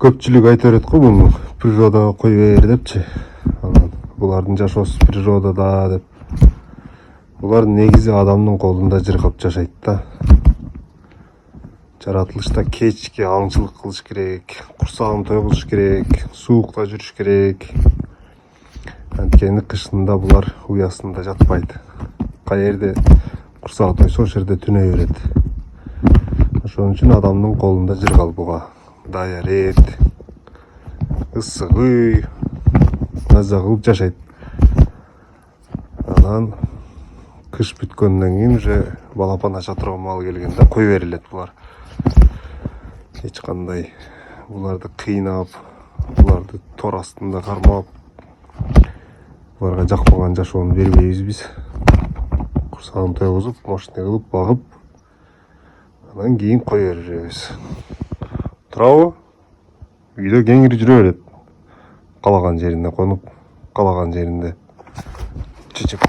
Көпчүлүк айта берет го муну природага кой бер депчи. Анан булардын жашоосу природада деп. Булар негизи адамдын колунда жыргап жашайт да. Жаратылышта кечки аңчылык кылыш керек, курсагын тойгузуш керек, суукта жүрүш керек. Анткени кышында булар уясында жатпайт. Каерде курсагы тойсо ошол жерде түнөй берет. Ошон үчүн адамдын колунда жыргал буга. Даяр эт, ысык үй, маза кылып жашайт. Анан кыш бүткөндөн кийин уже балапан ача турган маал келгенде кой берилет булар. Эч кандай буларды кыйнап, буларды тор астында кармап, буларга жакпаган жашоону бербейбиз биз. Курсагын тойгузуп, мошне кылып багып, анан кийин кой беребиз. Турабы? Үйдө кеңири жүрө берет. Калаган жерине конуп, калаган жеринде чычып.